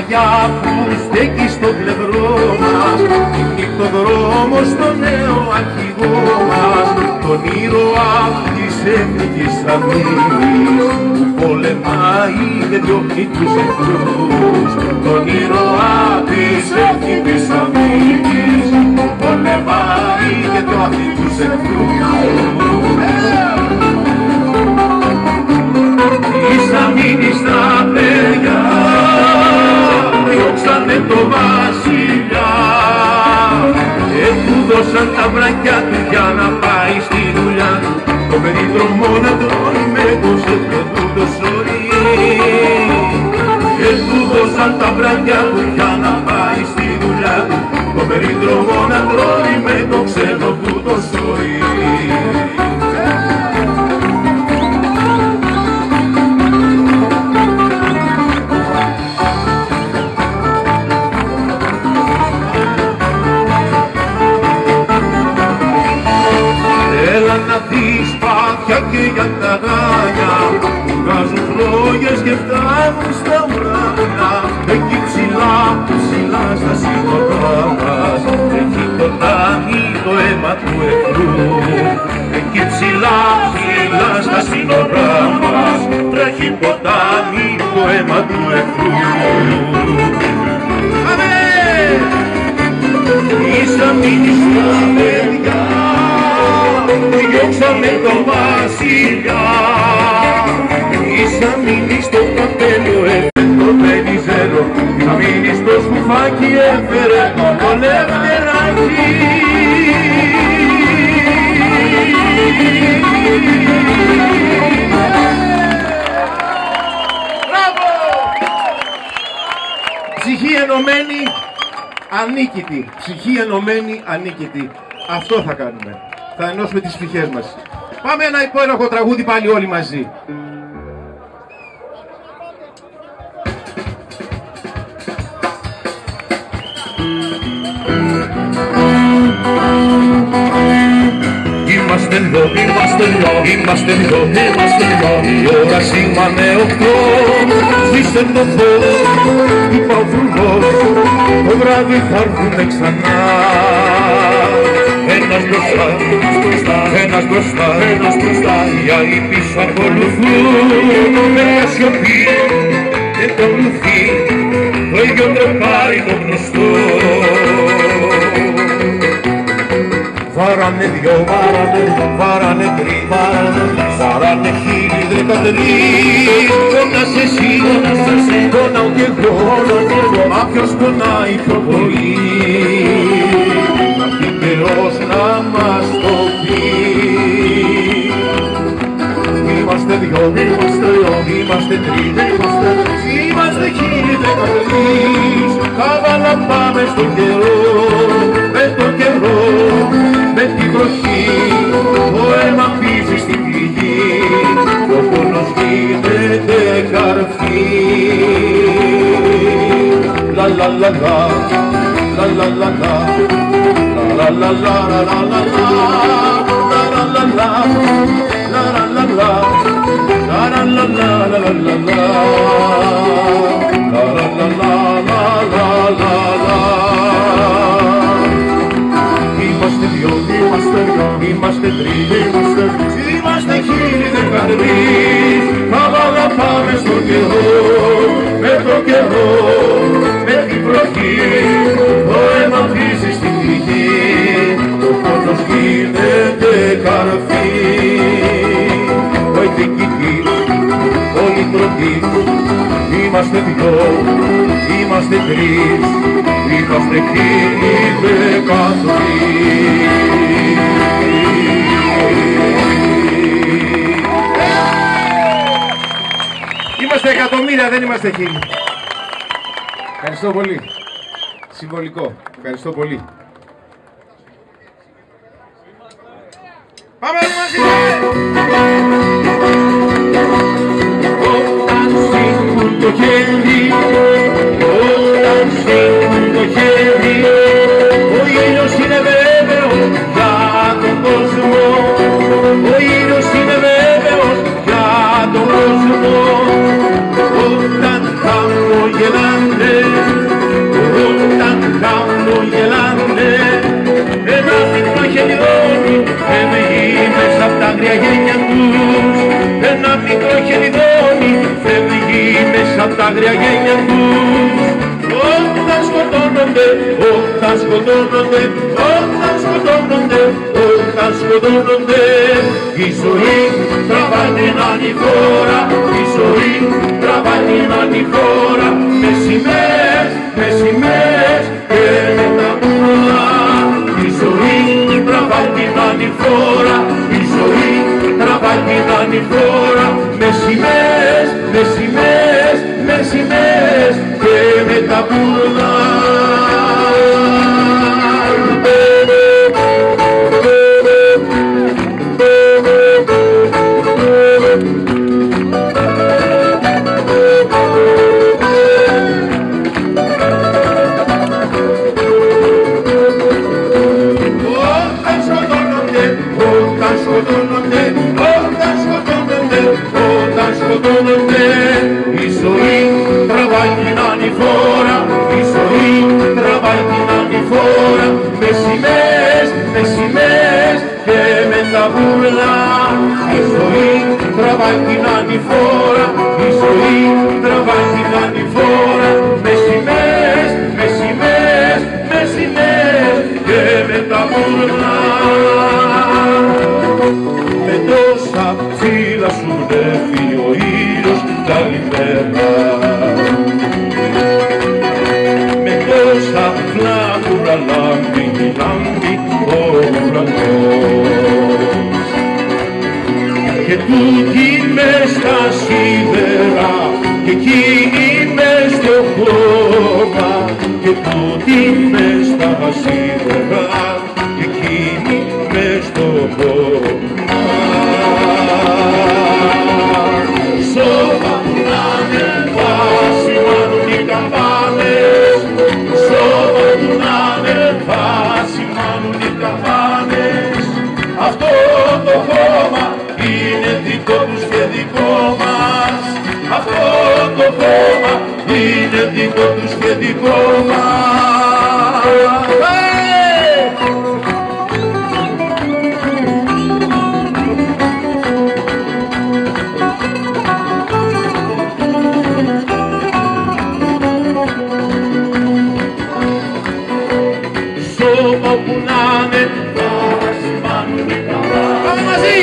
γιαγιά που στέκει στο πλευρό μας, δείχνει το δρόμο στο νέο αρχηγό μας, τον ήρωα της εθνικής αμήνης που πολεμάει και διώχνει τους εχθρούς. Τον ήρωα της εθνικής αμήνης που πολεμάει και διώχνει τους εχθρούς. Της αμήνης τα παιδιά διώξανε το βασιλιά και του δώσαν τα βρακιά του για να πάει στη δουλειά του, το περίδρομο να τρώει με το σεφρετού το σωρί. Και του δώσαν τα βρακιά του για να πάει στη δουλειά του, το περίδρομο να τρώει με το ξένο του το σωρί. Να δεις πάτια και για τα γάλια που βγάζουν φλόγες και φτάνουν στα ουράνια. Εκεί ψηλά, ψηλά στα σύνορά μας έχει ποτάμι το αίμα του εχθρού. Εκεί ψηλά, ψηλά στα σύνορά μας τρέχει ποτάμι το αίμα του εχθρού. Αμέ! Ίσα μείνεις στα παιδιά, διώξαμε τον βασιλιά, ίσα μείνεις στο καπέλο, έφερε το πενιζέλο, θα μείνεις στο σκουφάκι, έφερε το λευτεράκι. Μπράβο! Ψυχή ενωμένη, ανίκητη. Ψυχή ενωμένη, ανίκητη. Αυτό θα κάνουμε. Θα ενώσουμε τις ψυχές μας. Πάμε ένα υπέροχο τραγούδι πάλι όλοι μαζί. Είμαστε εδώ, είμαστε εδώ, είμαστε εδώ, είμαστε εδώ. Η ώρα σήμανε 8, σβήστε το φως, είπα ο φρουρός, το βράδυ θα έρθουνε ξανά. Ένας μπροστά, ένας μπροστά, ένας μπροστά, οι άλλοι πίσω ακολουθούν. Με μια σιωπή και το λουθί, το ίδιο τρεπάρει το γνωστό. Βάρανε δυο, βάρανε τρεις, βάρανε 1013. Πόνας εσύ, πόναω κι εγώ, μα ποιος πονάει πιο πολύ. Να έρθει καιρός να μας το πει. Είμαστε δυο, είμαστε τρεις, είμαστε 1013. Κάβαλα πάμε στον καιρό, με τον καιρό, με την βροχή, το αίμα πίζει στην πληγή, ο πόνος γίνεται καρφί. Λα λα λα λα, λα λα λα λα, λα λα λα λα λα λα, λα λα λα λα, λα λα λα λα, λα λα λα λα λα λα λα, λα λα λα λα. Είμαστε δυο, είμαστε τρεις, είμαστε 1013. Καβάλα πάμε στον καιρό, με τον καιρό, με την βροχή, το αίμα πίζει στην πληγή, το πόνος γίνεται καρφί. Ο εκδικητής, ο λυτρωτής, είμαστε δυο, είμαστε τρεις, είμαστε 1013. Είμαστε εκατομμύρια, δεν είμαστε χίλιοι. Ευχαριστώ πολύ. Συμβολικό. Ευχαριστώ πολύ. Πάμε μαζί! Όταν σήκουν το χέρι, όταν σήκουν το χέρι, ο ήλιος είναι βέβαιος για τον κόσμο. Ο ήλιος είναι βέβαιος για τον κόσμο. Όταν χαμογελάνε τα άγρια γένια τους. Όταν σκοτώνονται, όταν σκοτώνονται, όταν σκοτώνονται, όταν σκοτώνονται, η ζωή τραβάει την ανηφόρα, η ζωή τραβάει την ανηφόρα, με σημαίες, με σημαίες και με τα μούνα. Η ζωή τραβάει την ανηφόρα, η ζωή τραβάει την ανηφόρα, με σημαίες, με σημαίες, με σημαίες και με τα πουρνά. Η ζωή τραβάει την ανηφόρα, η ζωή τραβάει την ανηφόρα, με σημαίες, με σημαίες και με τα βούρλα. Η ζωή τραβάει την ανηφόρα, η ζωή τραβάει την ανηφόρα, με σημαίες, με σημαίες, με σημαίες και με τα βούρλα. Με τόσα φύλλα σου βρέφει ο ήλιος καλημέρα, με τόσα φλάκουρα λάμπει, λάμπει ο ουρανός. Και τούτη μες στα σίδερα και εκείνη μες στο χώμα, και τούτη μες στα σίδερα και εκείνη μες στο χώμα. Σώμα που να ανεβά σημάνουν οι καμπάνες, σώμα που να ανεβά σημάνουν οι καμπάνες. Αυτό το χώμα είναι δικό τους και δικό μας, αυτό το χώμα είναι δικό τους και δικό μας. Σώμα που να είναι, θα σημάνουν οι καμπάνες. Πάμε μαζί!